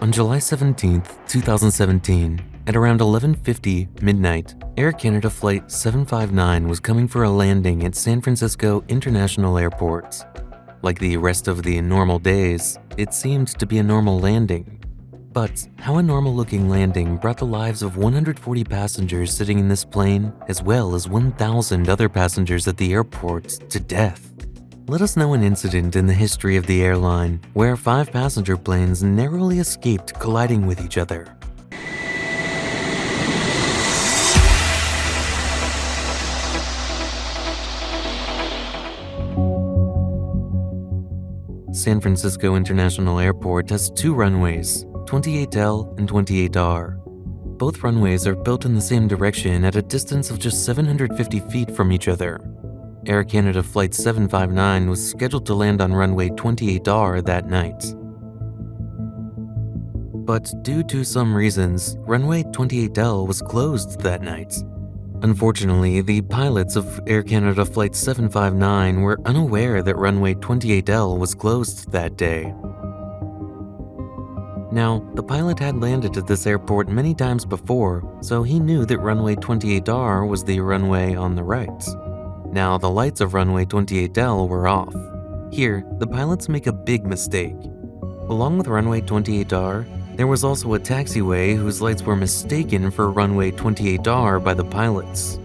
On July 17, 2017, at around 11:50 midnight, Air Canada Flight 759 was coming for a landing at San Francisco International Airport. Like the rest of the normal days, it seemed to be a normal landing. But how a normal-looking landing brought the lives of 140 passengers sitting in this plane, as well as 1,000 other passengers at the airport, to death? Let us know an incident in the history of the airline where 5 passenger planes narrowly escaped colliding with each other. San Francisco International Airport has 2 runways, 28L and 28R. Both runways are built in the same direction at a distance of just 750 feet from each other. Air Canada Flight 759 was scheduled to land on runway 28R that night. But due to some reasons, runway 28L was closed that night. Unfortunately, the pilots of Air Canada Flight 759 were unaware that runway 28L was closed that day. Now, the pilot had landed at this airport many times before, so he knew that runway 28R was the runway on the right. Now, the lights of runway 28L were off. Here, the pilots make a big mistake. Along with runway 28R, there was also a taxiway whose lights were mistaken for runway 28R by the pilots.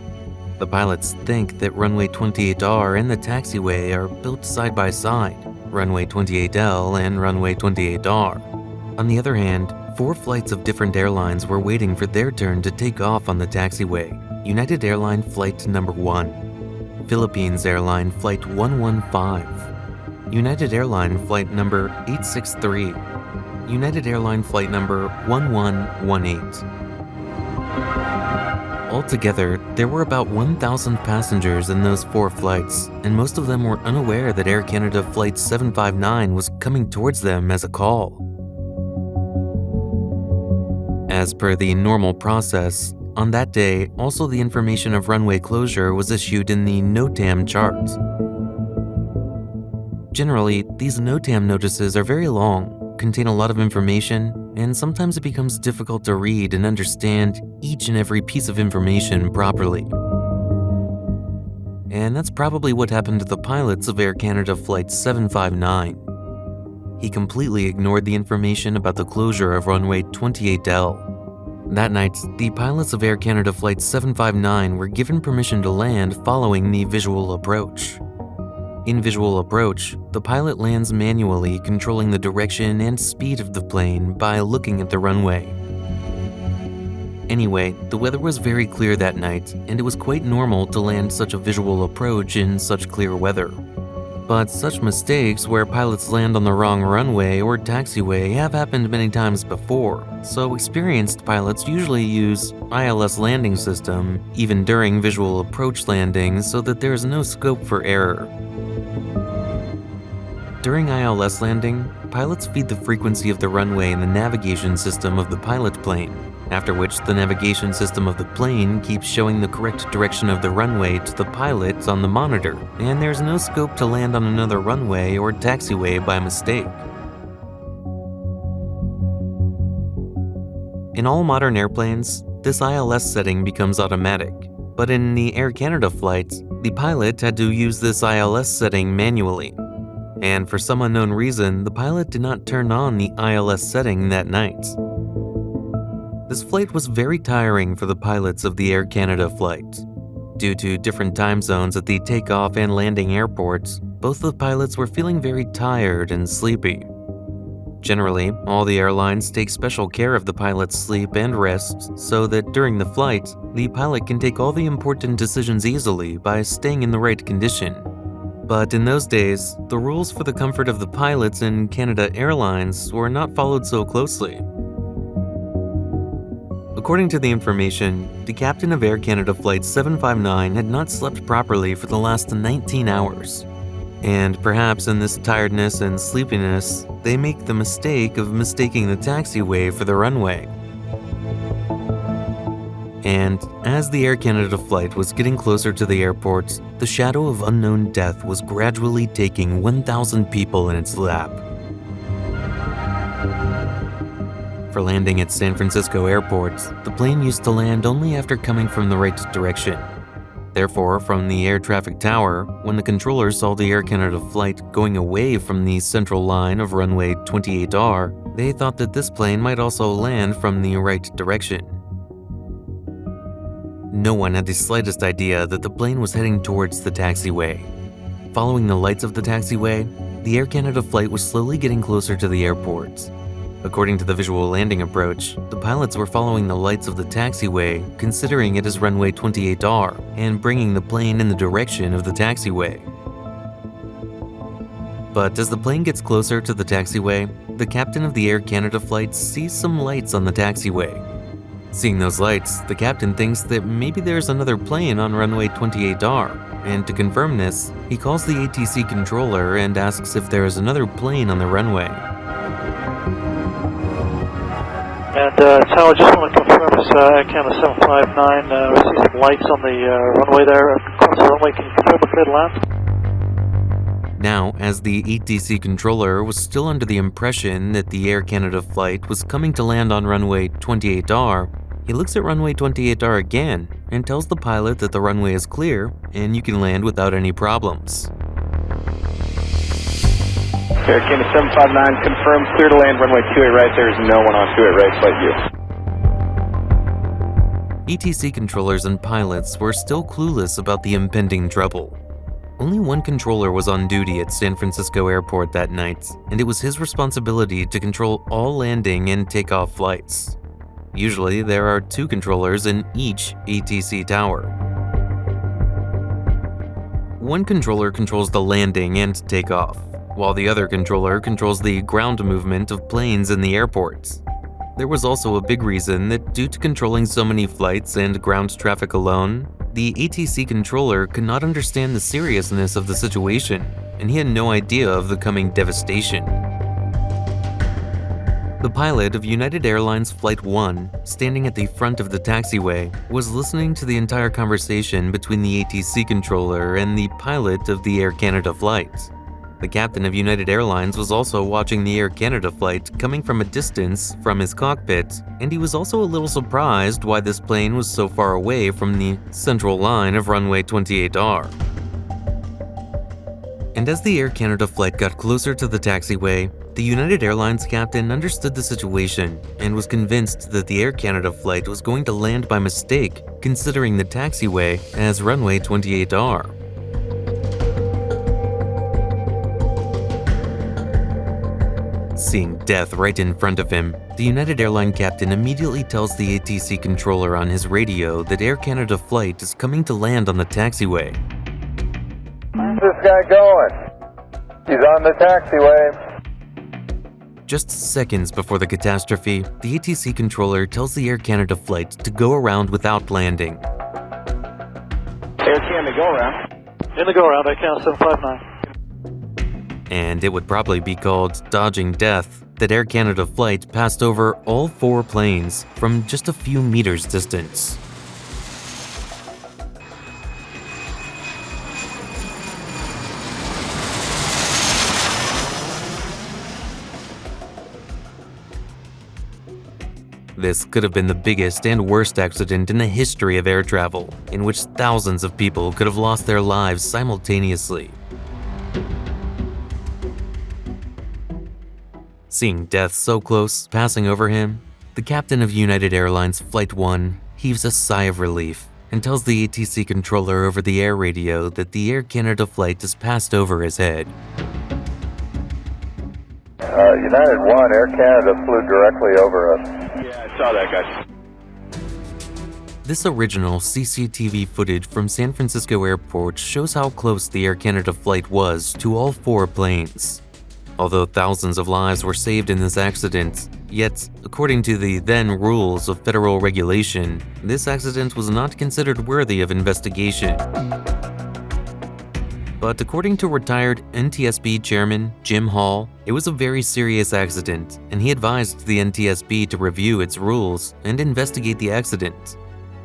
The pilots think that runway 28R and the taxiway are built side by side, runway 28L and runway 28R. On the other hand, 4 flights of different airlines were waiting for their turn to take off on the taxiway. United Airlines Flight Number 1, Philippines Airline Flight 115, United Airlines Flight Number 863, United Airlines Flight Number 1118. Altogether, there were about 1,000 passengers in those 4 flights, and most of them were unaware that Air Canada Flight 759 was coming towards them as a call. As per the normal process, on that day, also the information of runway closure was issued in the NOTAM chart. Generally, these NOTAM notices are very long, contain a lot of information, and sometimes it becomes difficult to read and understand each and every piece of information properly. And that's probably what happened to the pilots of Air Canada Flight 759. He completely ignored the information about the closure of runway 28L. That night, the pilots of Air Canada Flight 759 were given permission to land following the visual approach. In visual approach, the pilot lands manually, controlling the direction and speed of the plane by looking at the runway. Anyway, the weather was very clear that night, and it was quite normal to land such a visual approach in such clear weather. But such mistakes where pilots land on the wrong runway or taxiway have happened many times before, so experienced pilots usually use ILS landing system even during visual approach landings so that there is no scope for error. During ILS landing, pilots feed the frequency of the runway in the navigation system of the pilot plane, after which the navigation system of the plane keeps showing the correct direction of the runway to the pilot on the monitor, and there's no scope to land on another runway or taxiway by mistake. In all modern airplanes, this ILS setting becomes automatic, but in the Air Canada flights, the pilot had to use this ILS setting manually. And for some unknown reason, the pilot did not turn on the ILS setting that night. This flight was very tiring for the pilots of the Air Canada flight. Due to different time zones at the takeoff and landing airports, both the pilots were feeling very tired and sleepy. Generally, all the airlines take special care of the pilot's sleep and rest so that during the flight, the pilot can take all the important decisions easily by staying in the right condition. But in those days, the rules for the comfort of the pilots in Canada Airlines were not followed so closely. According to the information, the captain of Air Canada Flight 759 had not slept properly for the last 19 hours. And perhaps in this tiredness and sleepiness, they make the mistake of mistaking the taxiway for the runway. And as the Air Canada flight was getting closer to the airport, the shadow of unknown death was gradually taking 1,000 people in its lap. For landing at San Francisco Airport, the plane used to land only after coming from the right direction. Therefore, from the air traffic tower, when the controller saw the Air Canada flight going away from the central line of runway 28R, they thought that this plane might also land from the right direction. No one had the slightest idea that the plane was heading towards the taxiway. Following the lights of the taxiway, the Air Canada flight was slowly getting closer to the airport. According to the visual landing approach, the pilots were following the lights of the taxiway, considering it as runway 28R, and bringing the plane in the direction of the taxiway. But as the plane gets closer to the taxiway, the captain of the Air Canada flight sees some lights on the taxiway. Seeing those lights, the captain thinks that maybe there's another plane on runway 28R, and to confirm this, he calls the ATC controller and asks if there is another plane on the runway. And Tower, just want to confirm this Air Canada 759, we see some lights on the runway there. Across the runway, can you confirm we're clear to land? Now, as the ATC controller was still under the impression that the Air Canada flight was coming to land on runway 28R, he looks at runway 28R again and tells the pilot that the runway is clear and you can land without any problems. Air Canada 759 confirmed clear to land runway 28 right. There is no one on 28 right, flight view. ATC controllers and pilots were still clueless about the impending trouble. Only one controller was on duty at San Francisco Airport that night, and it was his responsibility to control all landing and takeoff flights. Usually, there are 2 controllers in each ATC tower. One controller controls the landing and takeoff, while the other controller controls the ground movement of planes in the airports. There was also a big reason that due to controlling so many flights and ground traffic alone, the ATC controller could not understand the seriousness of the situation, and he had no idea of the coming devastation. The pilot of United Airlines Flight 1, standing at the front of the taxiway, was listening to the entire conversation between the ATC controller and the pilot of the Air Canada flight. The captain of United Airlines was also watching the Air Canada flight coming from a distance from his cockpit, and he was also a little surprised why this plane was so far away from the central line of runway 28R. And as the Air Canada flight got closer to the taxiway, the United Airlines captain understood the situation and was convinced that the Air Canada flight was going to land by mistake, considering the taxiway as runway 28R. Seeing death right in front of him, the United Airline captain immediately tells the ATC controller on his radio that Air Canada flight is coming to land on the taxiway. Where's this guy going? He's on the taxiway. Just seconds before the catastrophe, the ATC controller tells the Air Canada flight to go around without landing. Air Canada, go around. In the go-around, Air Canada 759. And it would probably be called dodging death that Air Canada flight passed over all 4 planes from just a few meters distance. This could have been the biggest and worst accident in the history of air travel, in which thousands of people could have lost their lives simultaneously. Seeing death so close, passing over him, the captain of United Airlines Flight 1 heaves a sigh of relief and tells the ATC controller over the air radio that the Air Canada flight has passed over his head. United 1, Air Canada flew directly over us. Yeah, I saw that, guy. This original CCTV footage from San Francisco Airport shows how close the Air Canada flight was to all 4 planes. Although thousands of lives were saved in this accident, yet, according to the then rules of federal regulation, this accident was not considered worthy of investigation. But according to retired NTSB Chairman Jim Hall, it was a very serious accident, and he advised the NTSB to review its rules and investigate the accident.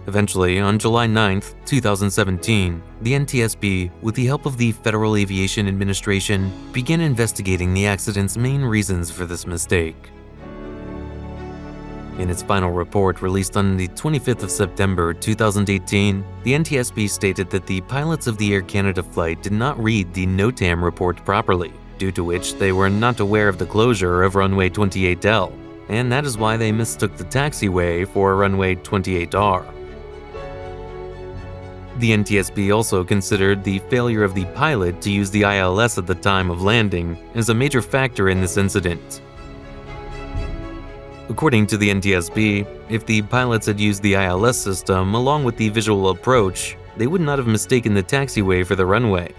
Eventually, on July 9, 2017, the NTSB, with the help of the Federal Aviation Administration, began investigating the accident's main reasons for this mistake. In its final report released on the 25th of September 2018, the NTSB stated that the pilots of the Air Canada flight did not read the NOTAM report properly, due to which they were not aware of the closure of runway 28L, and that is why they mistook the taxiway for runway 28R. The NTSB also considered the failure of the pilot to use the ILS at the time of landing as a major factor in this incident. According to the NTSB, if the pilots had used the ILS system along with the visual approach, they would not have mistaken the taxiway for the runway.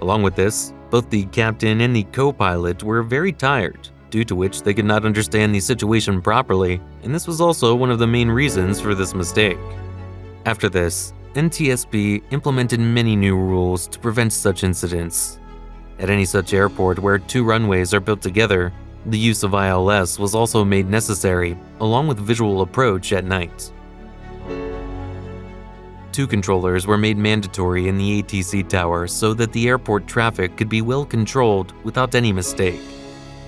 Along with this, both the captain and the co-pilot were very tired, due to which they could not understand the situation properly, and this was also one of the main reasons for this mistake. After this, NTSB implemented many new rules to prevent such incidents. At any such airport where two runways are built together, the use of ILS was also made necessary, along with visual approach at night. Two controllers were made mandatory in the ATC tower so that the airport traffic could be well controlled without any mistake.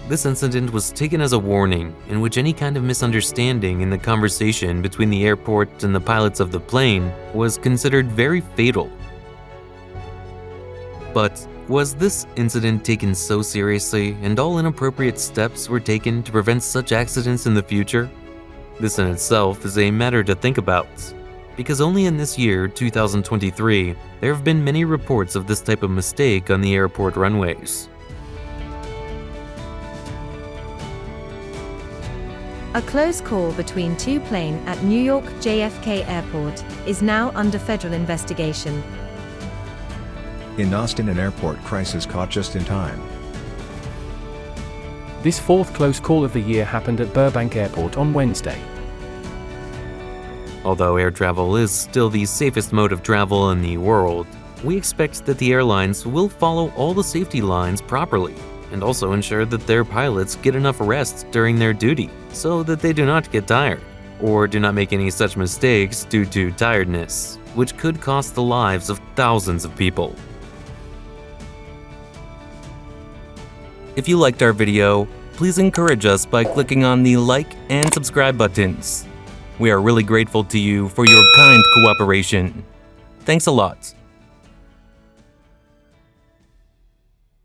This incident was taken as a warning in which any kind of misunderstanding in the conversation between the airport and the pilots of the plane was considered very fatal. But was this incident taken so seriously and all inappropriate steps were taken to prevent such accidents in the future? This in itself is a matter to think about, because only in this year, 2023, there have been many reports of this type of mistake on the airport runways. A close call between two planes at New York JFK Airport is now under federal investigation. In Austin, an airport crisis caught just in time. This fourth close call of the year happened at Burbank Airport on Wednesday. Although air travel is still the safest mode of travel in the world, we expect that the airlines will follow all the safety lines properly and also ensure that their pilots get enough rest during their duty so that they do not get tired or do not make any such mistakes due to tiredness, which could cost the lives of thousands of people. If you liked our video, please encourage us by clicking on the like and subscribe buttons. We are really grateful to you for your kind cooperation. Thanks a lot.